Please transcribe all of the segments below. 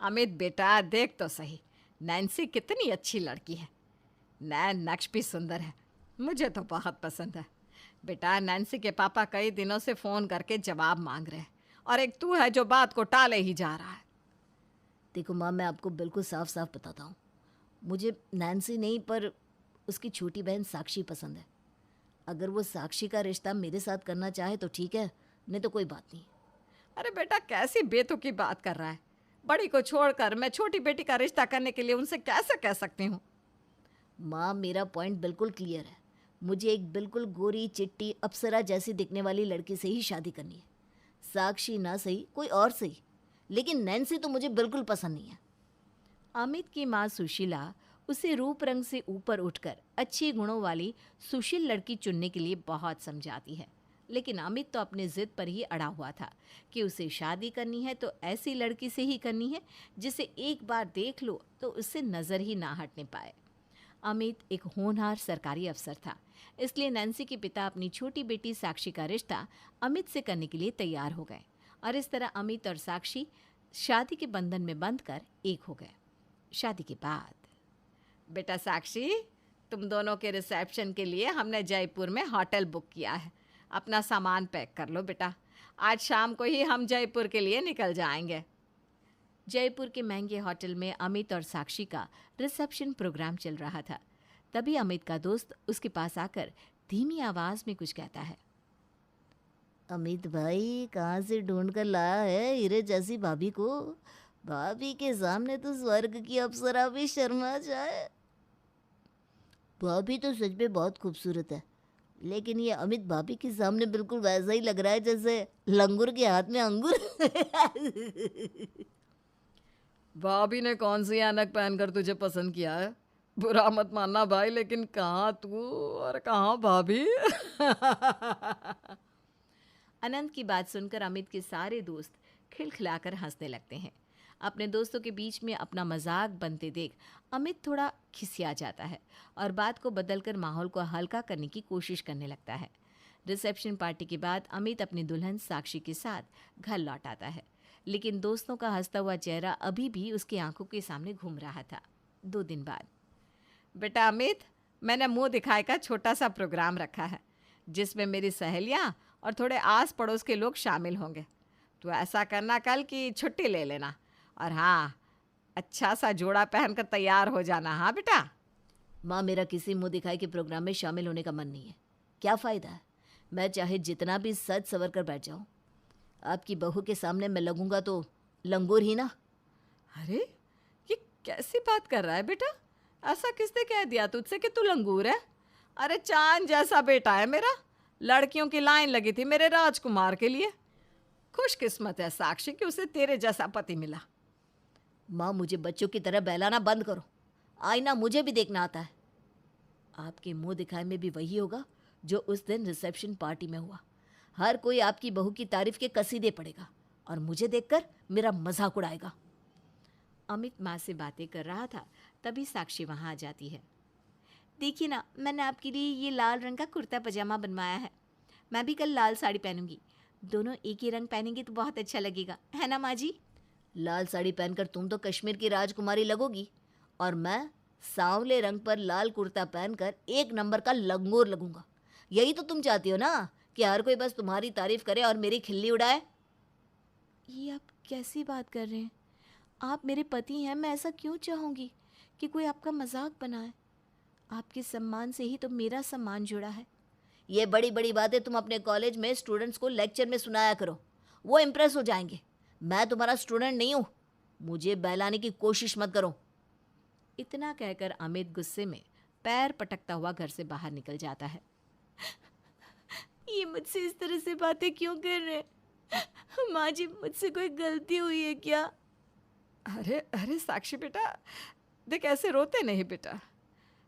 अमित बेटा देख तो सही, नैन्सी कितनी अच्छी लड़की है। नैन नक्श भी सुंदर है, मुझे तो बहुत पसंद है। बेटा नैन्सी के पापा कई दिनों से फ़ोन करके जवाब मांग रहे हैं, और एक तू है जो बात को टाले ही जा रहा है। देखो माँ, मैं आपको बिल्कुल साफ साफ बताता हूँ, मुझे नैन्सी नहीं पर उसकी छोटी बहन साक्षी पसंद है। अगर वो साक्षी का रिश्ता मेरे साथ करना चाहे तो ठीक है, नहीं तो कोई बात नहीं। अरे बेटा कैसी बेतुकी बात कर रहा है। बड़ी को छोड़कर मैं छोटी बेटी का रिश्ता करने के लिए उनसे कैसे कह सकती हूँ। माँ, मेरा पॉइंट बिल्कुल क्लियर है। मुझे एक बिल्कुल गोरी चिट्टी अप्सरा जैसी दिखने वाली लड़की से ही शादी करनी है। साक्षी ना सही, कोई और सही, लेकिन नैन्सी तो मुझे बिल्कुल पसंद नहीं है। अमित की माँ सुशीला उसे रूप रंग से ऊपर उठकर अच्छे गुणों वाली सुशील लड़की चुनने के लिए बहुत समझाती है, लेकिन अमित तो अपने जिद पर ही अड़ा हुआ था कि उसे शादी करनी है तो ऐसी लड़की से ही करनी है जिसे एक बार देख लो तो उससे नज़र ही ना हटने पाए। अमित एक होनहार सरकारी अफसर था, इसलिए नैन्सी के पिता अपनी छोटी बेटी साक्षी का रिश्ता अमित से करने के लिए तैयार हो गए, और इस तरह अमित और साक्षी शादी के बंधन में बंधकर एक हो गए। शादी के बाद बेटा साक्षी, तुम दोनों के रिसेप्शन के लिए हमने जयपुर में होटल बुक किया है। अपना सामान पैक कर लो बेटा, आज शाम को ही हम जयपुर के लिए निकल जाएंगे। जयपुर के महंगे होटल में अमित और साक्षी का रिसेप्शन प्रोग्राम चल रहा था। तभी अमित का दोस्त उसके पास आकर धीमी आवाज में कुछ कहता है। अमित भाई, कहाँ से ढूंढ कर लाया है हीरे जैसी भाभी को? भाभी के सामने तो स्वर्ग की अप्सरा भी शर्मा जाए। भाभी तो सच में बहुत खूबसूरत है, लेकिन ये अमित भाभी के सामने बिल्कुल वैसा ही लग रहा है जैसे लंगूर के हाथ में अंगूर। भाभी ने कौन सी ऐनक पहनकर तुझे पसंद किया है? बुरा मत मानना भाई, लेकिन कहाँ तू और कहाँ भाभी। अनंत की बात सुनकर अमित के सारे दोस्त खिलखिलाकर हंसने लगते हैं। अपने दोस्तों के बीच में अपना मजाक बनते देख अमित थोड़ा खिसिया जाता है और बात को बदलकर माहौल को हल्का करने की कोशिश करने लगता है। रिसेप्शन पार्टी के बाद अमित अपनी दुल्हन साक्षी के साथ घर लौट आता है, लेकिन दोस्तों का हंसता हुआ चेहरा अभी भी उसकी आंखों के सामने घूम रहा था। 2 दिन बाद बेटा अमित, मैंने मुंह दिखाए का छोटा सा प्रोग्राम रखा है, जिसमें मेरी सहेलियां और थोड़े आस पड़ोस के लोग शामिल होंगे। तो ऐसा करना कल की छुट्टी ले लेना, और हाँ, अच्छा सा जोड़ा पहनकर तैयार हो जाना। हाँ बेटा। माँ, मेरा किसी मुंह दिखाई के प्रोग्राम में शामिल होने का मन नहीं है। क्या फ़ायदा है? मैं चाहे जितना भी सज सवर कर बैठ जाऊँ, आपकी बहू के सामने मैं लगूंगा तो लंगूर ही ना। अरे ये कैसी बात कर रहा है बेटा? ऐसा किसने कह दिया तुझसे कि तू लंगूर है? अरे चांद जैसा बेटा है मेरा, लड़कियों की लाइन लगी थी मेरे राजकुमार के लिए। खुशकिस्मत है साक्षी कि उसे तेरे जैसा पति मिला। माँ, मुझे बच्चों की तरह बहलाना बंद करो। आईना मुझे भी देखना आता है। आपके मुंह दिखाए में भी वही होगा जो उस दिन रिसेप्शन पार्टी में हुआ। हर कोई आपकी बहू की तारीफ के कसीदे पड़ेगा और मुझे देखकर मेरा मजाक उड़ाएगा। अमित माँ से बातें कर रहा था, तभी साक्षी वहाँ आ जाती है। देखिए ना, मैंने आपके लिए ये लाल रंग का कुर्ता पजामा बनवाया है। मैं भी कल लाल साड़ी पहनूंगी। दोनों एक ही रंग पहनेंगे तो बहुत अच्छा लगेगा, है ना माँ जी? लाल साड़ी पहनकर तुम तो कश्मीर की राजकुमारी लगोगी, और मैं सांवले रंग पर लाल कुर्ता पहनकर एक नंबर का लंगोर लगूंगा। यही तो तुम चाहती हो ना, कि हर कोई बस तुम्हारी तारीफ करे और मेरी खिल्ली उड़ाए। ये आप कैसी बात कर रहे हैं? आप मेरे पति हैं, मैं ऐसा क्यों चाहूँगी कि कोई आपका मजाक बनाए? आपके सम्मान से ही तो मेरा सम्मान जुड़ा है। ये बड़ी बड़ी बातें तुम अपने कॉलेज में स्टूडेंट्स को लेक्चर में सुनाया करो, वो इम्प्रेस हो जाएंगे। मैं तुम्हारा स्टूडेंट नहीं हूँ, मुझे बहलाने की कोशिश मत करो। इतना कहकर अमित गुस्से में पैर पटकता हुआ घर से बाहर निकल जाता है। ये मुझसे इस तरह से बातें क्यों कर रहे हैं? माँ जी, मुझसे कोई गलती हुई है क्या? अरे अरे साक्षी बेटा, देख ऐसे रोते नहीं बेटा।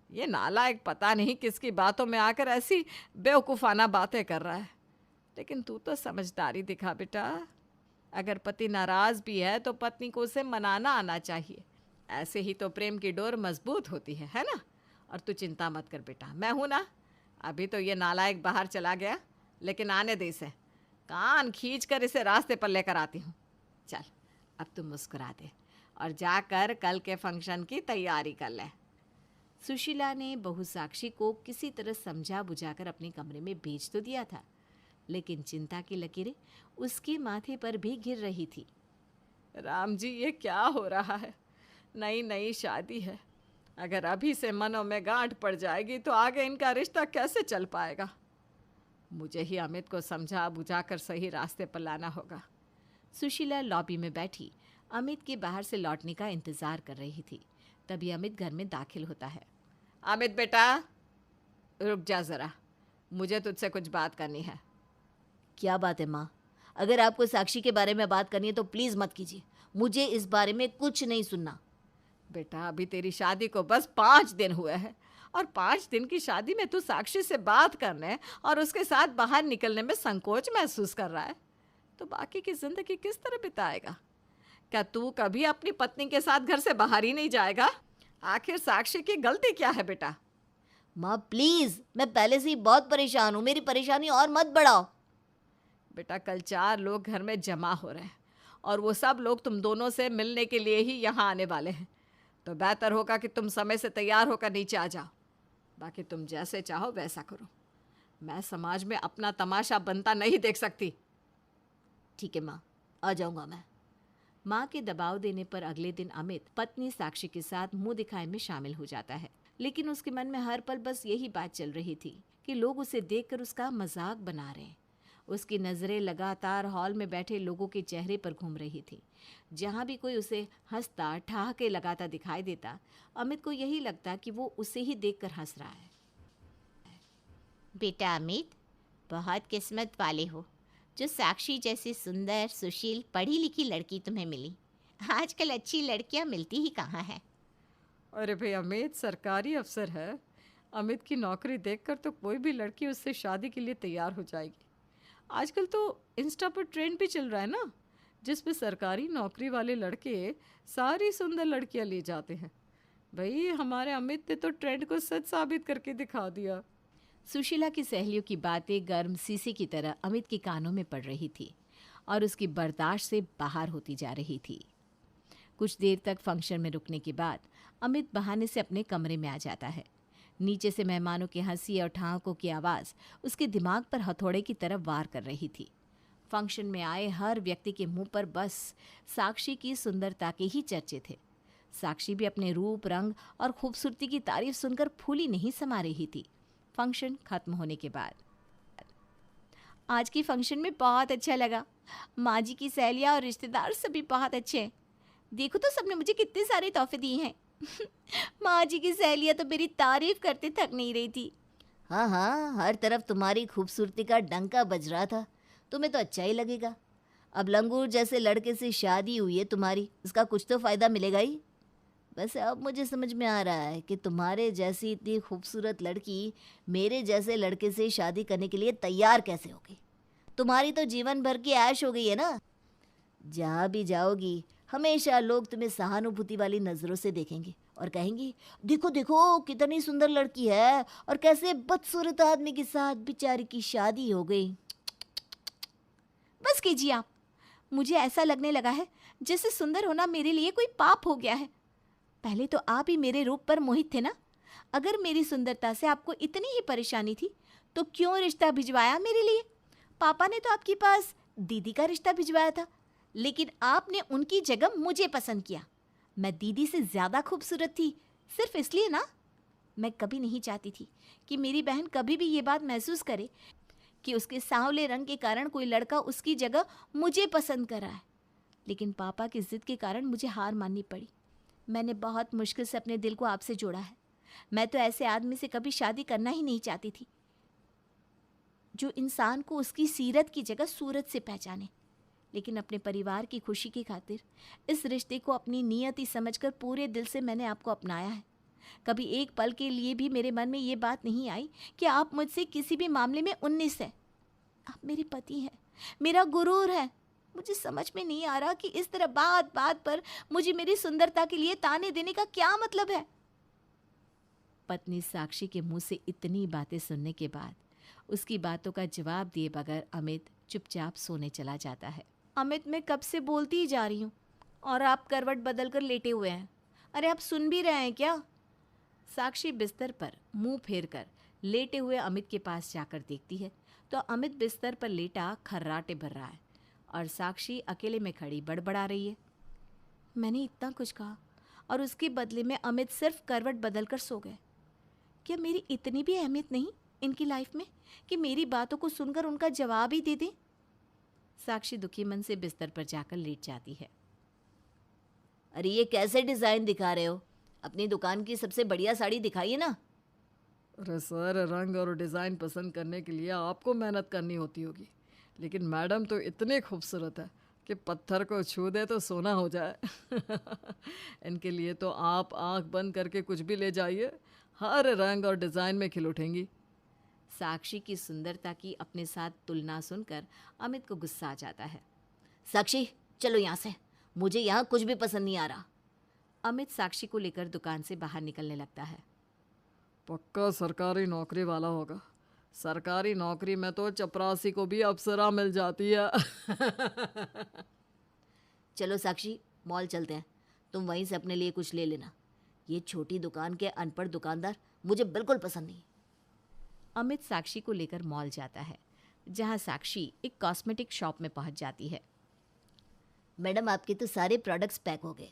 ये नालायक पता नहीं किसकी बातों में आकर ऐसी बेवकूफ़ाना बातें कर रहा है। लेकिन तू तो समझदारी दिखा बेटा। अगर पति नाराज़ भी है तो पत्नी को उसे मनाना आना चाहिए। ऐसे ही तो प्रेम की डोर मजबूत होती है ना? और तू चिंता मत कर बेटा, मैं हूँ ना। अभी तो ये नालायक बाहर चला गया, लेकिन आने दे इसे। कान खींच कर इसे रास्ते पर लेकर आती हूँ। चल अब तू मुस्कुरा दे और जाकर कल के फंक्शन की तैयारी कर ले। सुशीला ने बहू साक्षी को किसी तरह समझा बुझाकर अपने कमरे में भेज तो दिया था, लेकिन चिंता की लकीरें उसके माथे पर भी गिर रही थी। राम जी, ये क्या हो रहा है? नई नई शादी है, अगर अभी से मनों में गांठ पड़ जाएगी तो आगे इनका रिश्ता कैसे चल पाएगा? मुझे ही अमित को समझा बुझाकर सही रास्ते पर लाना होगा। सुशीला लॉबी में बैठी अमित के बाहर से लौटने का इंतजार कर रही थी। तभी अमित घर में दाखिल होता है। अमित बेटा, रुक जा ज़रा, मुझे तुझसे कुछ बात करनी है। क्या बात है माँ? अगर आपको साक्षी के बारे में बात करनी है तो प्लीज़ मत कीजिए, मुझे इस बारे में कुछ नहीं सुनना। बेटा, अभी तेरी शादी को बस 5 दिन हुए हैं और 5 दिन की शादी में तू साक्षी से बात करने और उसके साथ बाहर निकलने में संकोच महसूस कर रहा है, तो बाकी की ज़िंदगी किस तरह बिताएगा? क्या तू कभी अपनी पत्नी के साथ घर से बाहर ही नहीं जाएगा? आखिर साक्षी की गलती क्या है बेटा? माँ प्लीज़, मैं पहले से ही बहुत परेशान हूँ, मेरी परेशानी और मत बढ़ाओ। बेटा, कल 4 लोग घर में जमा हो रहे हैं और वो सब लोग तुम दोनों से मिलने के लिए ही यहाँ आने वाले हैं, तो बेहतर होगा कि तुम समय से तैयार होकर नीचे आ जाओ। बाकी तुम जैसे चाहो वैसा करो, मैं समाज में अपना तमाशा बनता नहीं देख सकती। ठीक है माँ, आ जाऊँगा मैं। माँ के दबाव देने पर अगले दिन अमित पत्नी साक्षी के साथ मुंह दिखाए में शामिल हो जाता है, लेकिन उसके मन में हर पल बस यही बात चल रही थी कि लोग उसे देखकर उसका मजाक बना रहे हैं। उसकी नज़रें लगातार हॉल में बैठे लोगों के चेहरे पर घूम रही थी। जहाँ भी कोई उसे हंसता ठहाके लगाता दिखाई देता, अमित को यही लगता कि वो उसे ही देखकर हंस रहा है। बेटा अमित, बहुत किस्मत वाले हो जो साक्षी जैसी सुंदर, सुशील, पढ़ी लिखी लड़की तुम्हें मिली। आजकल अच्छी लड़कियां मिलती ही कहाँ हैं। अरे भाई, अमित सरकारी अफसर है। अमित की नौकरी देखकर तो कोई भी लड़की उससे शादी के लिए तैयार हो जाएगी। आजकल तो इंस्टा पर ट्रेंड भी चल रहा है ना, जिस पे सरकारी नौकरी वाले लड़के सारी सुंदर लड़कियां ले जाते हैं। भाई, हमारे अमित ने तो ट्रेंड को सच साबित करके दिखा दिया। सुशीला की सहेलियों की बातें गर्म शीशे की तरह अमित के कानों में पड़ रही थी और उसकी बर्दाश्त से बाहर होती जा रही थी। कुछ देर तक फंक्शन में रुकने के बाद अमित बहाने से अपने कमरे में आ जाता है। नीचे से मेहमानों की हंसी और ठहाकों की आवाज़ उसके दिमाग पर हथौड़े की तरफ वार कर रही थी। फंक्शन में आए हर व्यक्ति के मुंह पर बस साक्षी की सुंदरता के ही चर्चे थे। साक्षी भी अपने रूप, रंग और खूबसूरती की तारीफ सुनकर फूली नहीं समा रही थी। फंक्शन खत्म होने के बाद, आज की फंक्शन में बहुत अच्छा लगा। माँ जी की सहेलियाँ और रिश्तेदार सभी बहुत अच्छे हैं। देखो तो सबने मुझे कितने सारे तोहफे दिए हैं। माँ जी की सहेलियाँ तो मेरी तारीफ करते थक नहीं रही थी। हाँ हाँ, हर तरफ तुम्हारी खूबसूरती का डंका बज रहा था, तुम्हें तो अच्छा ही लगेगा। अब लंगूर जैसे लड़के से शादी हुई है तुम्हारी, उसका कुछ तो फ़ायदा मिलेगा ही। वैसे अब मुझे समझ में आ रहा है कि तुम्हारे जैसी इतनी खूबसूरत लड़की मेरे जैसे लड़के से शादी करने के लिए तैयार कैसे हो गई। तुम्हारी तो जीवन भर की ऐश हो गई है ना। जहाँ भी जाओगी हमेशा लोग तुम्हें सहानुभूति वाली नज़रों से देखेंगे और कहेंगे, देखो देखो कितनी सुंदर लड़की है और कैसे बदसूरत आदमी के साथ बेचारी की शादी हो गई। बस कीजिए आप, मुझे ऐसा लगने लगा है जैसे सुंदर होना मेरे लिए कोई पाप हो गया है। पहले तो आप ही मेरे रूप पर मोहित थे ना। अगर मेरी सुंदरता से आपको इतनी ही परेशानी थी तो क्यों रिश्ता भिजवाया मेरे लिए? पापा ने तो आपके पास दीदी का रिश्ता भिजवाया था, लेकिन आपने उनकी जगह मुझे पसंद किया। मैं दीदी से ज़्यादा खूबसूरत थी सिर्फ इसलिए ना। मैं कभी नहीं चाहती थी कि मेरी बहन कभी भी ये बात महसूस करे कि उसके सांवले रंग के कारण कोई लड़का उसकी जगह मुझे पसंद कर रहा है। लेकिन पापा की ज़िद के कारण मुझे हार माननी पड़ी। मैंने बहुत मुश्किल से अपने दिल को आपसे जोड़ा है। मैं तो ऐसे आदमी से कभी शादी करना ही नहीं चाहती थी जो इंसान को उसकी सीरत की जगह सूरत से पहचाने। लेकिन अपने परिवार की खुशी की खातिर इस रिश्ते को अपनी नियति समझकर पूरे दिल से मैंने आपको अपनाया है। कभी एक पल के लिए भी मेरे मन में ये बात नहीं आई कि आप मुझसे किसी भी मामले में 19 हैं। आप मेरे पति हैं, मेरा गुरूर है। मुझे समझ में नहीं आ रहा कि इस तरह बात बात पर मुझे मेरी सुंदरता के लिए ताने देने का क्या मतलब है। पत्नी साक्षी के मुंह से इतनी बातें सुनने के बाद उसकी बातों का जवाब दिए बगैर अमित चुपचाप सोने चला जाता है। अमित, मैं कब से बोलती ही जा रही हूँ और आप करवट बदल कर लेटे हुए हैं। अरे आप सुन भी रहे हैं क्या? साक्षी बिस्तर पर मुंह फेर कर लेटे हुए अमित के पास जाकर देखती है तो अमित बिस्तर पर लेटा खर्राटे भर रहा है और साक्षी अकेले में खड़ी बड़बड़ा रही है। मैंने इतना कुछ कहा और उसके बदले में अमित सिर्फ करवट बदल कर सो गए। क्या मेरी इतनी भी अहमियत नहीं इनकी लाइफ में कि मेरी बातों को सुनकर उनका जवाब ही दे दें? साक्षी दुखी मन से बिस्तर पर जाकर लेट जाती है। अरे ये कैसे डिज़ाइन दिखा रहे हो? अपनी दुकान की सबसे बढ़िया साड़ी दिखाइए ना। अरे सर, रंग और डिज़ाइन पसंद करने के लिए आपको मेहनत करनी होती होगी, लेकिन मैडम तो इतनी खूबसूरत है कि पत्थर को छू दे तो सोना हो जाए। इनके लिए तो आप आंख बंद करके कुछ भी ले जाइए, हर रंग और डिज़ाइन में खिल उठेंगी। साक्षी की सुंदरता की अपने साथ तुलना सुनकर अमित को गुस्सा आ जाता है। साक्षी चलो यहाँ से, मुझे यहाँ कुछ भी पसंद नहीं आ रहा। अमित साक्षी को लेकर दुकान से बाहर निकलने लगता है। पक्का सरकारी नौकरी वाला होगा। सरकारी नौकरी में तो चपरासी को भी अप्सरा मिल जाती है। चलो साक्षी, मॉल चलते हैं, तुम वहीं से अपने लिए कुछ ले लेना। ये छोटी दुकान के अनपढ़ दुकानदार मुझे बिल्कुल पसंद नहीं। अमित साक्षी को लेकर मॉल जाता है जहां साक्षी एक कॉस्मेटिक शॉप में पहुंच जाती है। मैडम आपके तो सारे प्रोडक्ट्स पैक हो गए,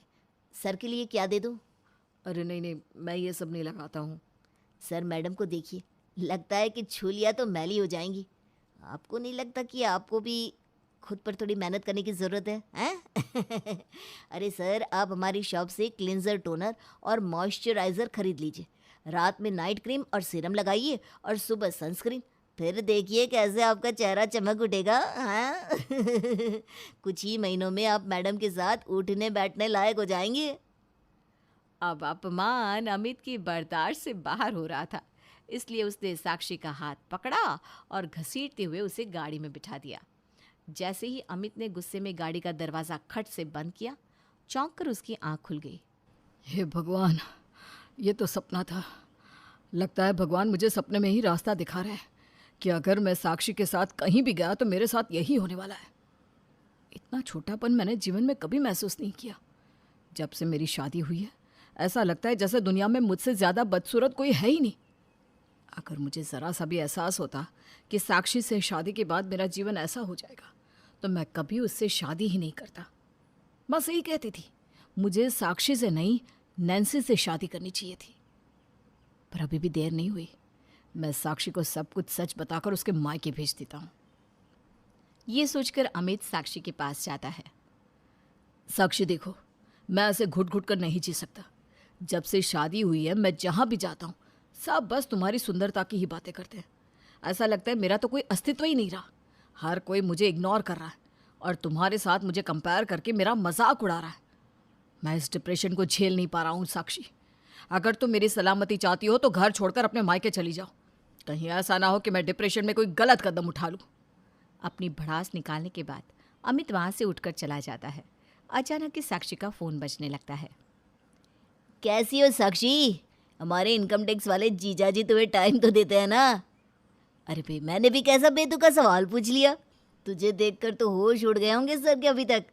सर के लिए क्या दे दूँ? अरे नहीं नहीं, मैं ये सब नहीं लगाता हूँ। सर मैडम को देखिए, लगता है कि छू लिया तो मैली हो जाएंगी। आपको नहीं लगता कि आपको भी खुद पर थोड़ी मेहनत करने की ज़रूरत है, हैं? अरे सर, आप हमारी शॉप से क्लिंजर, टोनर और मॉइस्चराइज़र खरीद लीजिए। रात में नाइट क्रीम और सीरम लगाइए और सुबह सनस्क्रीन, फिर देखिए कैसे आपका चेहरा चमक उठेगा। हाँ? कुछ ही महीनों में आप मैडम के साथ उठने बैठने लायक हो जाएंगे। अब अपमान अमित की बर्दाश्त से बाहर हो रहा था, इसलिए उसने साक्षी का हाथ पकड़ा और घसीटते हुए उसे गाड़ी में बिठा दिया। जैसे ही अमित ने गुस्से में गाड़ी का दरवाज़ा खट से बंद किया, चौंक कर उसकी आंख खुल गई। हे भगवान, ये तो सपना था। लगता है भगवान मुझे सपने में ही रास्ता दिखा रहे हैं कि अगर मैं साक्षी के साथ कहीं भी गया तो मेरे साथ यही होने वाला है। इतना छोटापन मैंने जीवन में कभी महसूस नहीं किया। जब से मेरी शादी हुई है, ऐसा लगता है जैसे दुनिया में मुझसे ज़्यादा बदसूरत कोई है ही नहीं। अगर मुझे ज़रा सा भी एहसास होता कि साक्षी से शादी के बाद मेरा जीवन ऐसा हो जाएगा तो मैं कभी उससे शादी ही नहीं करता। बस यही कहती थी, मुझे साक्षी से नहीं नैन्सी से शादी करनी चाहिए थी। पर अभी भी देर नहीं हुई। मैं साक्षी को सब कुछ सच बताकर उसके मायके भेज देता हूँ। ये सोचकर अमित साक्षी के पास जाता है। साक्षी देखो, मैं ऐसे घुट घुट कर नहीं जी सकता। जब से शादी हुई है मैं जहाँ भी जाता हूँ सब बस तुम्हारी सुंदरता की ही बातें करते हैं। ऐसा लगता है मेरा तो कोई अस्तित्व ही नहीं रहा। हर कोई मुझे इग्नोर कर रहा है और तुम्हारे साथ मुझे कंपेयर करके मेरा मजाक उड़ा रहा है। मैं इस डिप्रेशन को झेल नहीं पा रहा हूँ साक्षी। अगर तुम मेरी सलामती चाहती हो तो घर छोड़कर अपने मायके चली जाओ। कहीं ऐसा ना हो कि मैं डिप्रेशन में कोई गलत कदम उठा लूँ। अपनी भड़ास निकालने के बाद अमित वहाँ से उठकर चला जाता है। अचानक ही साक्षी का फ़ोन बजने लगता है। कैसी हो साक्षी? हमारे इनकम टैक्स वाले जीजा जी तुम्हें टाइम तो देते हैं ना? अरे भाई, मैंने भी कैसा बेतुका सवाल पूछ लिया। तुझे देखकर तो होश उड़ गए होंगे सर के अभी तक।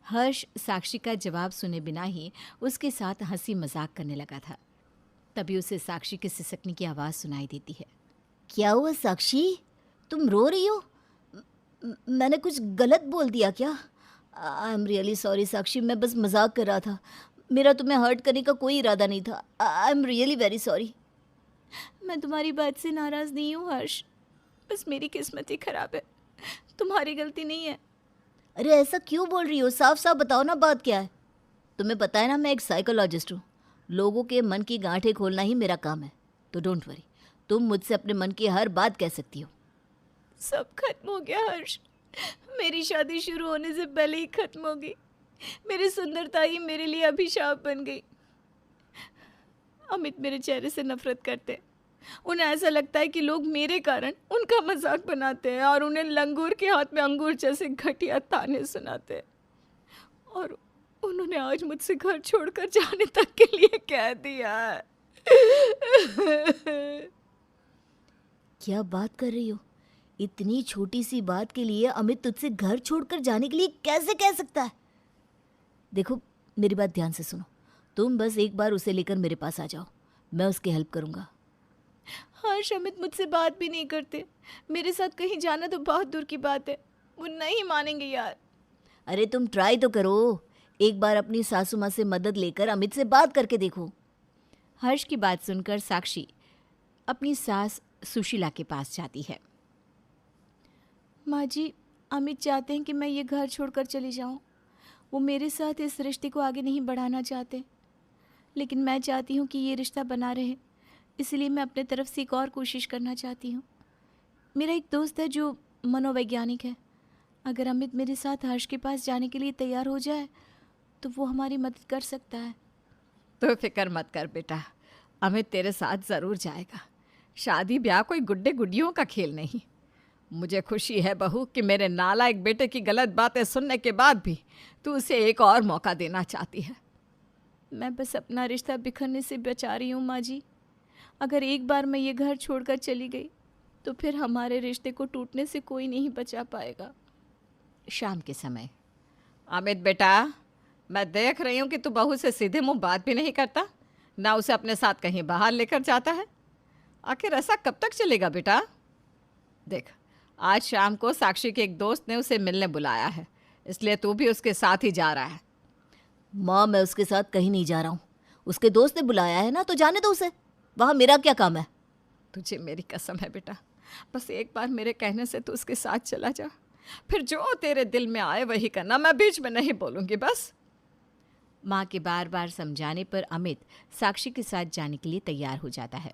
हर्ष साक्षी का जवाब सुने बिना ही उसके साथ हंसी मजाक करने लगा था। तभी उसे साक्षी के सिसकने की आवाज़ सुनाई देती है। क्या हुआ साक्षी, तुम रो रही हो? मैंने कुछ गलत बोल दिया क्या? आई एम रियली सॉरी साक्षी, मैं बस मजाक कर रहा था। मेरा तुम्हें हर्ट करने का कोई इरादा नहीं था। I am really very sorry. मैं तुम्हारी बात से नाराज़ नहीं हूँ हर्ष, बस मेरी किस्मत ही खराब है, तुम्हारी गलती नहीं है। अरे ऐसा क्यों बोल रही हो? साफ साफ बताओ ना, बात क्या है? तुम्हें पता है ना मैं एक साइकोलॉजिस्ट हूँ। लोगों के मन की गांठें खोलना ही मेरा काम है। तो डोंट वरी, तुम मुझसे अपने मन की हर बात कह सकती हो। सब खत्म हो गया हर्ष, मेरी शादी शुरू होने से पहले ही खत्म हो गई। मेरी सुंदरता ही मेरे लिए अभिशाप बन गई। अमित मेरे चेहरे से नफरत करते हैं। उन्हें ऐसा लगता है कि लोग मेरे कारण उनका मजाक बनाते हैं और उन्हें लंगूर के हाथ में अंगूर जैसे घटिया ताने सुनाते हैं। और उन्होंने आज मुझसे घर छोड़कर जाने तक के लिए कह दिया है। क्या बात कर रही हो? इतनी छोटी सी बात के लिए अमित तुझसे घर छोड़कर जाने के लिए कैसे कह सकता है? देखो, मेरी बात ध्यान से सुनो। तुम बस एक बार उसे लेकर मेरे पास आ जाओ, मैं उसकी हेल्प करूँगा। हर्ष, अमित मुझसे बात भी नहीं करते। मेरे साथ कहीं जाना तो बहुत दूर की बात है, वो नहीं मानेंगे यार। अरे तुम ट्राई तो करो, एक बार अपनी सासू माँ से मदद लेकर अमित से बात करके देखो। हर्ष की बात सुनकर साक्षी अपनी सास सुशीला के पास जाती है। माँ जी, अमित चाहते हैं कि मैं ये घर छोड़कर चली जाऊं। वो मेरे साथ इस रिश्ते को आगे नहीं बढ़ाना चाहते, लेकिन मैं चाहती हूँ कि ये रिश्ता बना रहे, इसलिए मैं अपने तरफ से एक और कोशिश करना चाहती हूँ। मेरा एक दोस्त है जो मनोवैज्ञानिक है। अगर अमित मेरे साथ हर्ष के पास जाने के लिए तैयार हो जाए तो वो हमारी मदद कर सकता है। तो फिक्र मत कर बेटा, अमित तेरे साथ ज़रूर जाएगा। शादी ब्याह कोई गुड्डे गुड्डियों का खेल नहीं। मुझे खुशी है बहू कि मेरे नालायक बेटे की गलत बातें सुनने के बाद भी तू उसे एक और मौका देना चाहती है। मैं बस अपना रिश्ता बिखरने से बचा रही हूँ माँ जी। अगर एक बार मैं ये घर छोड़कर चली गई तो फिर हमारे रिश्ते को टूटने से कोई नहीं बचा पाएगा। शाम के समय, अमित बेटा, मैं देख रही हूँ कि तू बहू से सीधे मुंह बात भी नहीं करता, ना उसे अपने साथ कहीं बाहर लेकर जाता है। आखिर ऐसा कब तक चलेगा बेटा? देख, आज शाम को साक्षी के एक दोस्त ने उसे मिलने बुलाया है, इसलिए तू भी उसके साथ ही जा रहा है। माँ, मैं उसके साथ कहीं नहीं जा रहा हूँ। उसके दोस्त ने बुलाया है ना, तो जाने दो उसे। वहाँ मेरा क्या काम है? तुझे मेरी कसम है बेटा, बस एक बार मेरे कहने से तू उसके साथ चला जा। फिर जो तेरे दिल में आए वही करना, मैं बीच में नहीं बोलूँगी बस। माँ के बार बार समझाने पर अमित साक्षी के साथ जाने के लिए तैयार हो जाता है।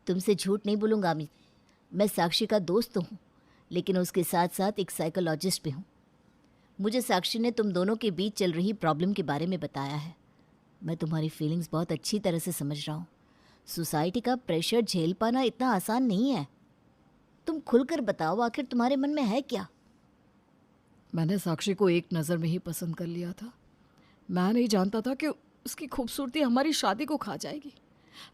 तुमसे झूठ नहीं बोलूँगा अमित, मैं साक्षी का दोस्त तो हूँ, लेकिन उसके साथ साथ एक साइकोलॉजिस्ट भी हूँ। मुझे साक्षी ने तुम दोनों के बीच चल रही प्रॉब्लम के बारे में बताया है। मैं तुम्हारी फीलिंग्स बहुत अच्छी तरह से समझ रहा हूँ। सोसाइटी का प्रेशर झेल पाना इतना आसान नहीं है। तुम खुलकर बताओ, आखिर तुम्हारे मन में है क्या? मैंने साक्षी को एक नज़र में ही पसंद कर लिया था। मैं नहीं जानता था कि उसकी खूबसूरती हमारी शादी को खा जाएगी।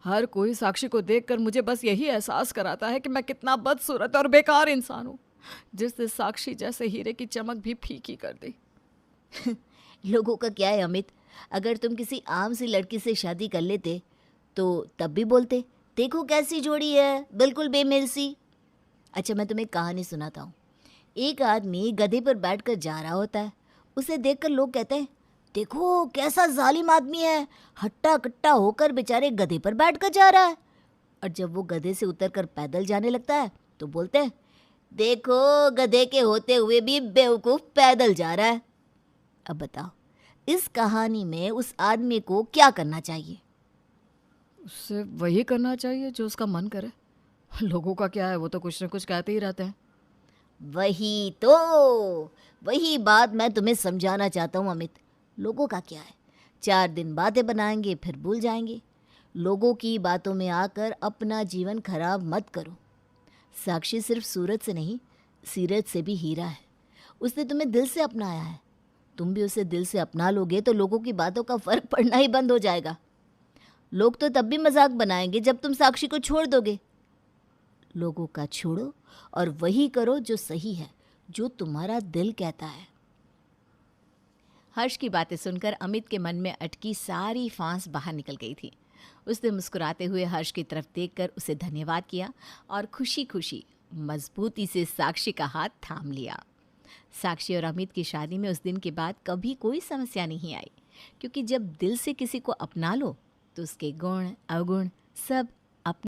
हर कोई साक्षी को देखकर मुझे बस यही एहसास कराता है कि मैं कितना बदसूरत और बेकार इंसान हूँ, जिसने साक्षी जैसे हीरे की चमक भी फीकी कर दी। लोगों का क्या है अमित, अगर तुम किसी आम सी लड़की से शादी कर लेते तो तब भी बोलते, देखो कैसी जोड़ी है, बिल्कुल बेमेल सी। अच्छा, मैं तुम्हें कहानी सुनाता हूँ। एक आदमी गधे पर बैठकर जा रहा होता है। उसे देखकर लोग कहते हैं, देखो कैसा जालिम आदमी है, हट्टा कट्टा होकर बेचारे गधे पर बैठकर जा रहा है। और जब वो गधे से उतरकर पैदल जाने लगता है तो बोलते हैं, देखो गधे के होते हुए भी बेवकूफ़ पैदल जा रहा है। अब बताओ, इस कहानी में उस आदमी को क्या करना चाहिए? उससे वही करना चाहिए जो उसका मन करे। लोगों का क्या है, वो तो कुछ न कुछ कहते ही रहते हैं। वही बात मैं तुम्हें समझाना चाहता हूँ अमित। लोगों का क्या है, 4 दिन बातें बनाएंगे फिर भूल जाएंगे। लोगों की बातों में आकर अपना जीवन खराब मत करो। साक्षी सिर्फ सूरत से नहीं, सीरत से भी हीरा है। उसने तुम्हें दिल से अपनाया है। तुम भी उसे दिल से अपना लोगे तो लोगों की बातों का फर्क पड़ना ही बंद हो जाएगा। लोग तो तब भी मजाक बनाएंगे जब तुम साक्षी को छोड़ दोगे। लोगों का छोड़ो और वही करो जो सही है, जो तुम्हारा दिल कहता है। हर्ष की बातें सुनकर अमित के मन में अटकी सारी फांस बाहर निकल गई थी। उसने मुस्कुराते हुए हर्ष की तरफ देखकर उसे धन्यवाद किया और खुशी खुशी मजबूती से साक्षी का हाथ थाम लिया। साक्षी और अमित की शादी में उस दिन के बाद कभी कोई समस्या नहीं आई, क्योंकि जब दिल से किसी को अपना लो तो उसके गुण अवगुण सब